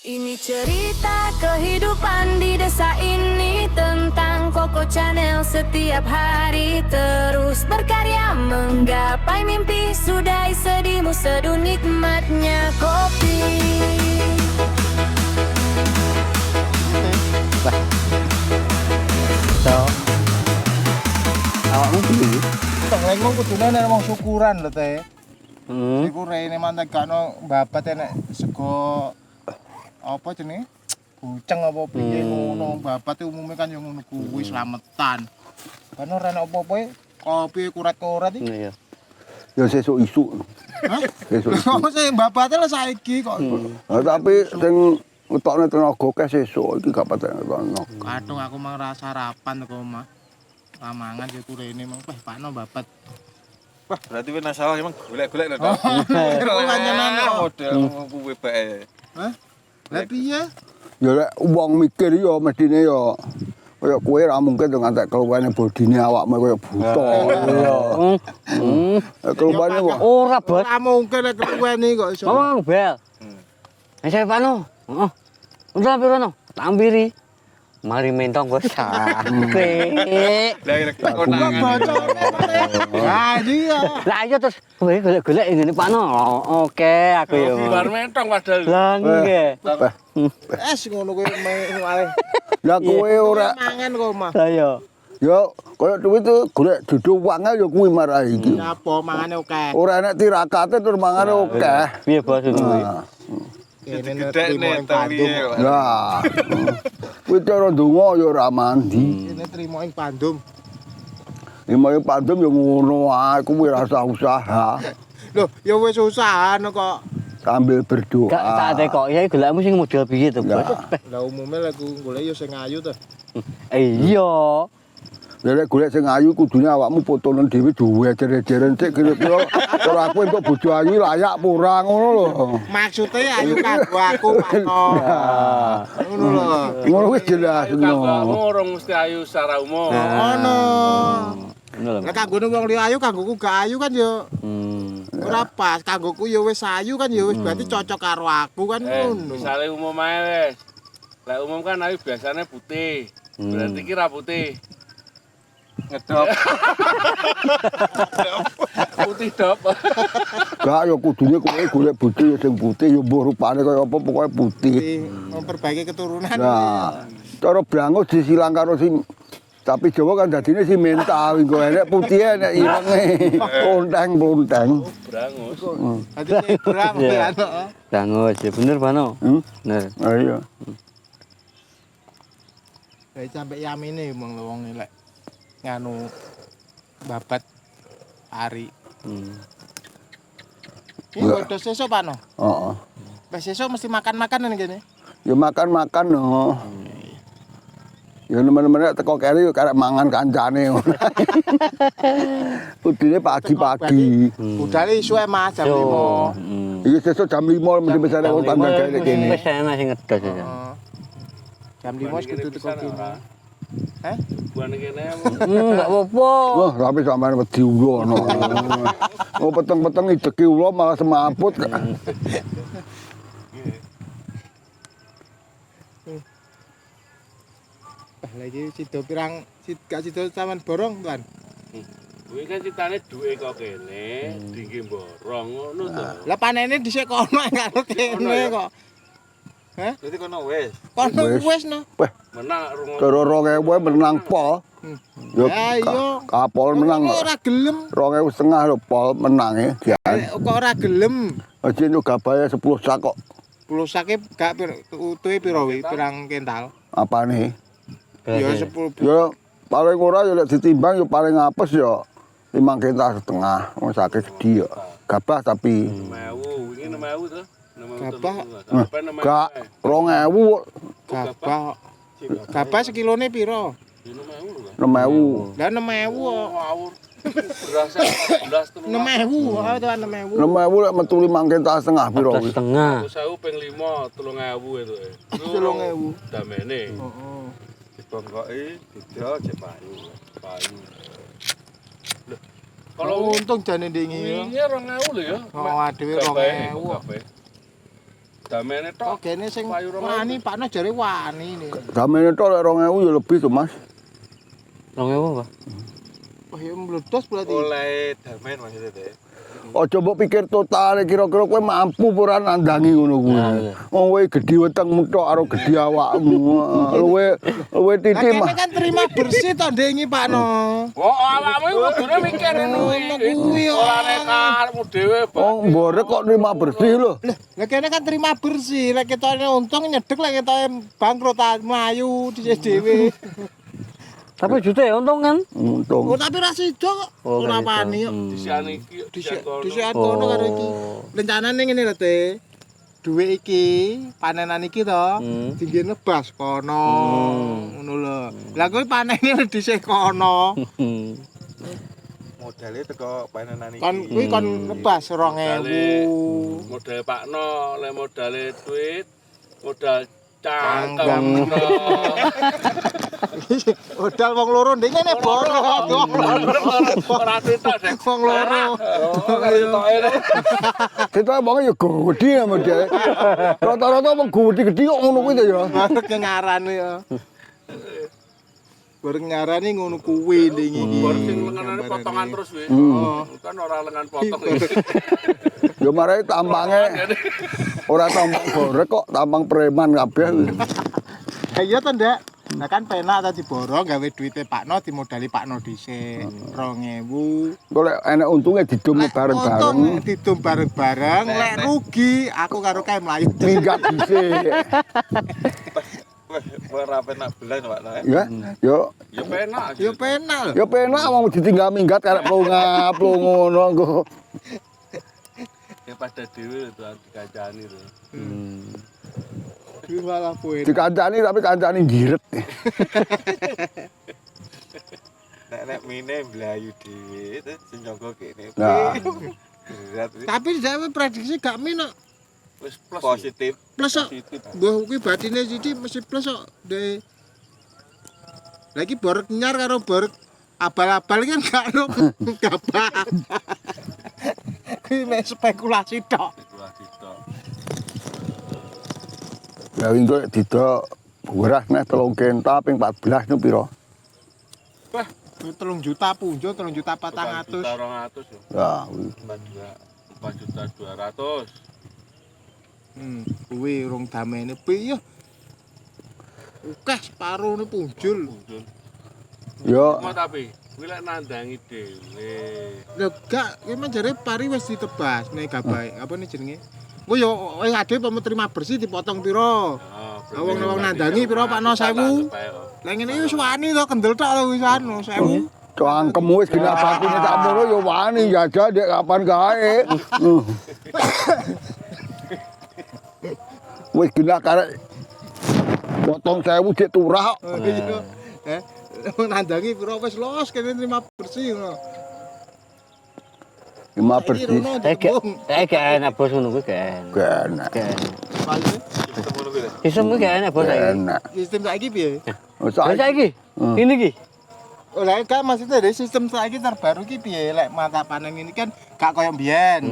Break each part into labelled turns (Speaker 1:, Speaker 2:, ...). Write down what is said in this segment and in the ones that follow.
Speaker 1: Ini cerita kehidupan di desa ini tentang Koko Channel setiap hari terus berkarya menggapai mimpi sudahi sedihmu seduh nikmatnya kopi.
Speaker 2: Awakmu piye?
Speaker 3: Tok lengkong kudune nek wong syukuran lho teh. Iku rene mantek gakno babat enek sego apa jenenge? Buceng apa piye ngono. Babat umume kan yo ngono kuwi slametan. Kan ora enek apa-apa kopi kurat-kurat iki.
Speaker 2: Iya. Ya sesuk isuk.
Speaker 3: Hah?
Speaker 2: Sesuk.
Speaker 3: Kok sing babate lho saiki kok.
Speaker 2: Tapi sing ngetokne tenaga kek sesuk iki gak patek ngetokno.
Speaker 3: Kadung aku mang rasa sarapan kok omah. Lamangan yo kurene mang pakno babat.
Speaker 4: Wah, berarti wis nasalah emang golek-golek lho, Dok.
Speaker 3: Lanyenan kok.
Speaker 4: Model kuwi bae.
Speaker 3: Hah? Lah piye?
Speaker 2: Ya lek wong mikir ya mestine ya kaya kowe ra mungkin to ngantek keluwane bodine awakmu kaya buta. Iya. Keluwane kok
Speaker 5: Ora, Bos.
Speaker 3: Ora mungkin nek kuweni kok iso.
Speaker 5: Ngomong bel. Saya pano. Heeh. Udah piro no? Tampiri. Mari mentong Bos. Sampai.
Speaker 4: Lah ilek
Speaker 3: Kok
Speaker 4: konangan.
Speaker 3: bocone. Ah iya.
Speaker 5: Lah iya terus kowe golek-golek ngene Pak no. Oke, aku ya.
Speaker 4: Bar mentong padahal.
Speaker 5: Lah nggih.
Speaker 3: Es ngono kuwi malah.
Speaker 2: lah kowe ora
Speaker 3: Mangan kok omah.
Speaker 5: Lah iya.
Speaker 2: ya kaya duwe itu golek dudu wangel ya kuwi marah iki.
Speaker 3: Apa mangane akeh.
Speaker 2: Ora enek tirakate tur mangane akeh.
Speaker 5: Piye Bos kuwi?
Speaker 3: Kene
Speaker 4: Gedekne tali.
Speaker 2: Lah. Kuwi cara ndonga ya ora mandi.
Speaker 3: Kene trimo ing Bandung.
Speaker 2: Lima pandem ya ngono ae kuwi ra usah usaha.
Speaker 3: Loh, ya wis usaha kok.
Speaker 2: Sambil berdoa.
Speaker 5: Gak tak tekok ya golekmu sing model piye to Bos?
Speaker 3: Lah umume lek golek ya sing ayu to.
Speaker 5: Iya.
Speaker 2: Lek golek sing ayu kudune awakmu fotonen dhewe duwe jere-jeren sik kira-kira ora aku entuk bojo ayu layak apa ora ngono lho.
Speaker 3: Maksude ayu kanggo aku Pakno. Ngono lho.
Speaker 2: Ngono wis jelas
Speaker 4: Kamu
Speaker 2: no.
Speaker 4: orang mesti ayu secara umum.
Speaker 3: Ono.
Speaker 5: Ngono lho.
Speaker 3: Lah kanggone wong liya ayu kanggoku gak ayu kan ya ora pas. Kanggoku ya wis ayu kan ya wis berarti cocok karo aku kan ngono.
Speaker 4: Misale umum ae wis. Lah umum kan ayu biasanya putih. Berarti kira putih. Ngedop. Putih dop.
Speaker 2: Gak ya kudune kowe golek bojo ya sing putih ya mbuh rupane kaya apa pokoke putih.
Speaker 3: Memperbaiki keturunan.
Speaker 2: Nah, cara brangus disilang karo si tapi Jawa kan dadine si mental engko enek putih enek irenge. Ponteng-ponteng.
Speaker 4: Brangus.
Speaker 3: Dadi kurang ya.
Speaker 5: Dangus ya bener Pano. Bener.
Speaker 2: Ayo.
Speaker 3: Kayak sampe yamine wong wong lek nganu babat hari. Ini udah sesuk Pak no.
Speaker 2: Heeh.
Speaker 3: Pas sesuk mesti makan-makan ning kene.
Speaker 2: Ya makan-makan no. Ya nemen-nemen teko kene yo karek mangan kancane. Budine pagi-pagi.
Speaker 3: Budale isuke Mas jam 5.
Speaker 2: Iki sesuk jam 5 mesti besare wong tangga kene kene.
Speaker 5: Wis enak sing ngedot ya.
Speaker 3: Jam 5 wis kudu teko kene. Heh?
Speaker 4: Buan kene
Speaker 5: Enggak apa-apa.
Speaker 2: Wah, tapi sampean wedi ulono. Oh, peteng-peteng ideki ulo malah semaput.
Speaker 3: Lagi sido pirang gak sido sampean borong tuan.
Speaker 4: kuwi kan citane duwe kok kene, dingge borong ngono to.
Speaker 3: Lah panene dhisik kono karo kene kok. Hah?
Speaker 4: Dadi kono wis.
Speaker 3: Kono
Speaker 2: Wis.
Speaker 3: wis no.
Speaker 4: Menak rungo.
Speaker 2: Karo 2000 menang pol. Yo
Speaker 3: Ya iya.
Speaker 2: kapol menang.
Speaker 3: Kok ora gelem.
Speaker 2: 2.500 lho pol menange dian.
Speaker 3: Kok ora gelem.
Speaker 2: Aja nu gabaya 10 sak kok.
Speaker 3: Pulsake gak utuhe piro wi pirang kental?
Speaker 2: Apane?
Speaker 3: Ya 10.
Speaker 2: Ya paling ora ya lek ditimbang ya paling apes ya 5 kintal setengah. Wong sakit gede ya. Gabah tapi
Speaker 4: 6.000, wingi 6.000 to. 6.000.
Speaker 3: Gabah.
Speaker 2: gak 2.000
Speaker 3: Gabah. Gabah sekilone piro?
Speaker 4: 6.000 lho.
Speaker 2: 6.000.
Speaker 3: Lah 6.000 kok.
Speaker 4: Ngawur. Beras 11
Speaker 3: 6.000, oh tuan 6.000.
Speaker 2: 6.000 lek metu 5 kintal setengah piro kuwi?
Speaker 5: Setengah.
Speaker 4: 1.000 ping 5, 3.000 itu.
Speaker 3: 3.000.
Speaker 4: Damene.
Speaker 3: Heeh.
Speaker 4: Dibongkoki didol jek payu. Payu.
Speaker 3: Kalau untung jane ndingi.
Speaker 4: Wingi 2.000 lho ya.
Speaker 3: Oh, adewe
Speaker 4: Kabeh,
Speaker 3: 2.000.
Speaker 4: kabeh. damene tok.
Speaker 3: Ogene sing
Speaker 4: Payu 2000.
Speaker 3: wani Pakno jare wani ini.
Speaker 2: Damene tok lek 2000 ya lebih tuh, Mas.
Speaker 5: 2000 apa?
Speaker 3: Wah, ya meledos berarti.
Speaker 6: Oleh damen maksudnya deh.
Speaker 2: Aja mbok pikir total kira-kira kowe mampu apa ora nandangi ngono kuwi. Wong kowe gedhi wetengmu tok karo gedhi awakmu. Luwe titik
Speaker 3: Lah
Speaker 2: mah.
Speaker 3: kene kan terima bersih to ndengi Pakno.
Speaker 4: Oh, awakmu iku kudune mikir
Speaker 3: Ngono kuwi,
Speaker 4: ora nek karepmu dhewe.
Speaker 2: Wong borek kok terima bersih lho.
Speaker 3: Lah kene kan terima bersih, lek ketone untung nyedek lek ketone bangkrut mlayu dhisik dhewe.
Speaker 5: Tapi juta ya untung kan?
Speaker 2: Untung.
Speaker 3: Oh tapi ra sida kok.
Speaker 5: Oh,
Speaker 3: Ora
Speaker 5: kan
Speaker 3: wani
Speaker 5: itu.
Speaker 3: kok.
Speaker 4: Disian iki yo
Speaker 3: Dhisik
Speaker 4: kono.
Speaker 3: dhisik kono karo iki. Rencanane ngene lho, Teh. Duwe iki, panenan iki to, dingge nebas kono. Ngono lho. Lah kowe panene dhisik kono.
Speaker 6: Modalnya teko panenan iki.
Speaker 3: Kon kuwi kon nebas 2000.
Speaker 4: Modal Pakno, le modale duit, modal
Speaker 3: Cangkem.
Speaker 4: cangkem.
Speaker 3: Modal wong loro ndek ngene borok.
Speaker 4: Ora ditok dek.
Speaker 3: Wong loro.
Speaker 2: Kita bang ya gede ya model. Rata-rata bang gede kok ngono kuwi to ya.
Speaker 3: Bareng ngarani ya. Bareng ngarani ngono kuwi ndek iki.
Speaker 4: Baru sing lenganane potongan terus weh. Kan ora lengan potong.
Speaker 2: Ya marai tambange ora tambang borek kok tambang preman kabeh.
Speaker 3: Iya to, Ndak. Nah kan penak ta diborong gawe duite Pakno dimodali Pakno dhisik 2000.
Speaker 2: Golek enek untunge didum bareng-bareng.
Speaker 3: Didum bareng-bareng, lek rugi aku karo kae mlayu.
Speaker 2: Minggat dhisik.
Speaker 6: Wah, ora penak belan Pak Nah.
Speaker 2: Ya, yo
Speaker 4: Ya penak.
Speaker 3: Ya penak lho.
Speaker 2: ya penak mau ditinggal minggat karek plungap ngono engko.
Speaker 4: Ya pada dhewe itu dikancani lho.
Speaker 3: Kuwi malah poin.
Speaker 2: Dikancani tapi kancani giret.
Speaker 6: Nek mine mblayu dhewe terus sing jaga kene.
Speaker 2: Nah.
Speaker 6: Berat wis.
Speaker 3: Tapi dhewe prediksi gak min kok.
Speaker 4: Wis plus.
Speaker 6: Positif.
Speaker 3: Plus kok. Mbah kuwi batine sithik mesti plus kok. De. Lagi borek nyar karo borek abal-abal kan gak ono gabah. Kuwi mek spekulasi tok.
Speaker 4: Itulah ditok.
Speaker 2: Ya engko didok beras nek 3 kenta ping 14 nu pira?
Speaker 3: 3 juta punjo, 3 juta 400.
Speaker 4: 4.200.000 yo.
Speaker 2: Ya,
Speaker 4: 4.200.000.
Speaker 3: Kuwi urung damene piye. Akeh separone punjul.
Speaker 2: yo
Speaker 4: Cuma tapi kuwi lek nandangi dhewe.
Speaker 3: Lho gak, kuwi men jare pari wis ditebas nek gabahe. Apa nih jenenge? Kuwi yo wis ade penerima bersih dipotong pira. Wong nandangi pira Pakno 1000. Lah ngene wis wani to kendel tok lho wis anu 1000.
Speaker 2: cangkem wis gina batine tak mono yo wani jajal dek kapan gawe. Wis gina karek potong 1000 dik turah.
Speaker 3: Nandangi pira wis los kene terima bersih ngono.
Speaker 2: Lima bersih.
Speaker 5: Gak enak bos ngono kuwi gak enak.
Speaker 2: Gak enak.
Speaker 5: Gak enak.
Speaker 6: Sistem ngono kuwi.
Speaker 5: Sistem kuwi gak enak bos
Speaker 2: Gak
Speaker 5: saiki.
Speaker 2: enak.
Speaker 3: Sistem saiki piye?
Speaker 5: Bos saiki. Ini ki.
Speaker 3: Oh lah kan maksudnya dari sistem saiki terbaru ki piye lek mata panen ini kan gak koyo mbiyen.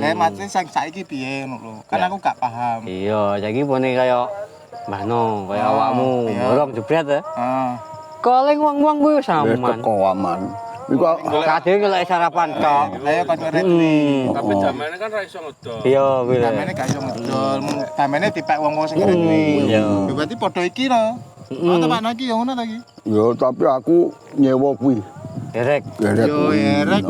Speaker 3: Lah maksudnya sing saiki piye ngono lho. Kan aku gak paham.
Speaker 5: Iya, saiki pone kaya Mbahno, kaya awakmu, borong jebret ya.
Speaker 3: Heeh.
Speaker 5: Kaleng wong-wong kuwi
Speaker 2: Wis
Speaker 5: saman.
Speaker 2: teko aman. Iku
Speaker 5: Kadhe kelek sarapan tok.
Speaker 3: Lah ya kan retri.
Speaker 4: Tapi jamane kan ra iso ngedol.
Speaker 5: Iya, kuwi.
Speaker 3: Damene gak iso ngedol. Damene dipek wong-wong sing retri.
Speaker 5: Iya.
Speaker 3: Ya berarti padha iki lho. Oh tepak iki ya ngono ta iki.
Speaker 2: yo tapi aku nyewa kuwi.
Speaker 5: Derek.
Speaker 2: Geret
Speaker 3: Yo
Speaker 2: kuwi.
Speaker 3: erek.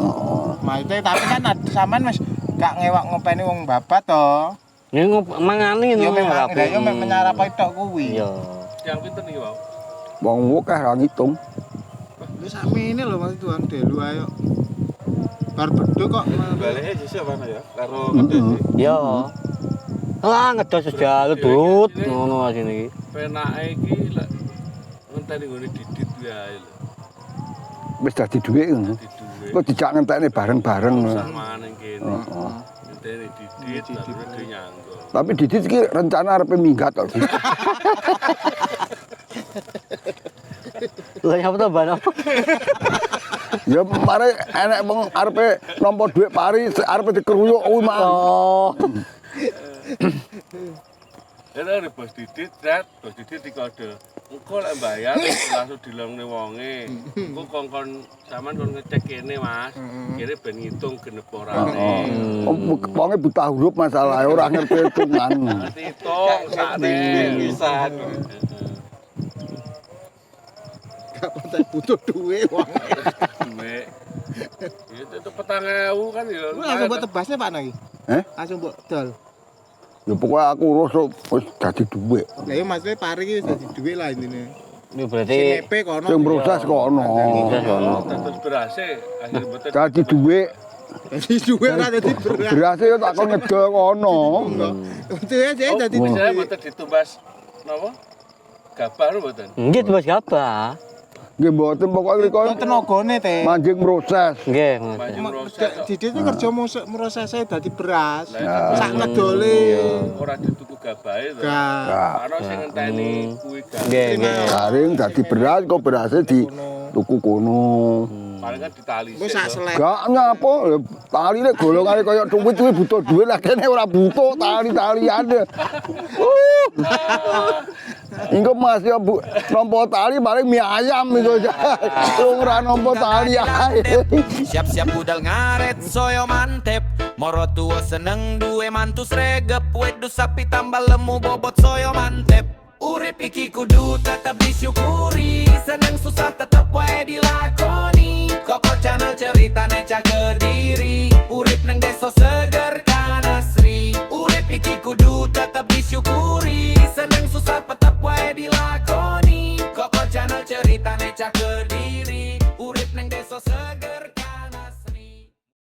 Speaker 3: Maksudnya tapi kan sampean wis gak ngewak ngopeni wong babat to.
Speaker 5: Ini mangani
Speaker 3: Yo
Speaker 5: ngono
Speaker 3: memang
Speaker 5: rapi.
Speaker 3: yo menyarap tok kuwi.
Speaker 5: Iya.
Speaker 4: Yang pinten iki, Wau?
Speaker 2: Wong akeh ra ngitung.
Speaker 3: Wis sakmene lho Mas Tuhan delu ayo. Bar beduk kok.
Speaker 6: Balike sisih apa ya? Karo ngedhe sih.
Speaker 5: Iya. Lah ngedos sejal dut ngono asine iki.
Speaker 4: Penake iki lek ngenteni nggone didit kuwi ae lho.
Speaker 2: Wis dadi dhuwit ngono.
Speaker 4: Diduwe.
Speaker 2: Kok dijak ngentekne bareng-bareng.
Speaker 4: Sama ning kene. Ngenteni didit baru dhewe nyanggo.
Speaker 2: Tapi Didit iki rencana arepe minggat kok.
Speaker 5: Lah nyapa to Mbah?
Speaker 2: Ya mare enek wong arepe nampa dhuwit pari arepe dikeruyuk kuwi mah.
Speaker 5: Oh.
Speaker 4: Itu bos Didit, bos Didit dikode. Engko lek bayar langsung dilongne wonge. Engko kongkon sampean kon ngecek kene Mas. Kene ben ngitung genep orane.
Speaker 2: Wonge buta huruf masalah ora ngerti hitungan.
Speaker 4: Hitung sakne.
Speaker 6: pisan.
Speaker 3: Gak pantai butuh duit wong.
Speaker 4: Duit. Itu 4.000 kan ya.
Speaker 3: Langsung buat tebasnya Pak Naki. Langsung buat dol.
Speaker 2: Ya pokoknya aku urus wis dadi dhuwit.
Speaker 3: Lah ya maksudnya pari iki dadi duit lah intine.
Speaker 5: Ini berarti
Speaker 3: CNP kono.
Speaker 2: Sing proses kono.
Speaker 4: Terus berase akhir betul.
Speaker 2: Dadi dhuwit.
Speaker 3: Dadi duit ora dadi beras.
Speaker 2: Berase yo tak kon ngedol kono.
Speaker 3: Itu ya dadi
Speaker 4: Saya
Speaker 3: duit.
Speaker 4: mboten ditumbas napa? Gabah lho mboten.
Speaker 5: nggih Mas Gabah.
Speaker 2: Nggih mboten pokoke riko
Speaker 3: Tenagane teh.
Speaker 2: manjing proses.
Speaker 5: Nggih, Mas.
Speaker 4: Maju proses.
Speaker 3: Didit iki kerja prosesnya dadi beras.
Speaker 4: Lah,
Speaker 3: Sak ngedole.
Speaker 4: ora dituku gabahe to.
Speaker 3: Gak.
Speaker 4: Ana sing ngenteni kuwi gabah.
Speaker 5: Nggih, nggih.
Speaker 2: Garing dadi beras kok berase di tuku kono.
Speaker 4: Paling kan ditali.
Speaker 3: Wis sak selek.
Speaker 2: Gak nyapa tali nek golongane kaya duit kuwi butuh duit lah kene ora butuh tali-taliane. Engko Mas ya Bu, nampa tali paling mie ayam iku. Wong ora nampa tali ae.
Speaker 7: Siap-siap budal ngaret soyo mantep Moro tua seneng duwe mantu sregep Wedus sapi tambah lemu bobot soyo mantep Urip iki kudu tetep disyukuri Seneng susah tetep wae dilakoni Koko channel ceritane Cak Kediri Urip neng deso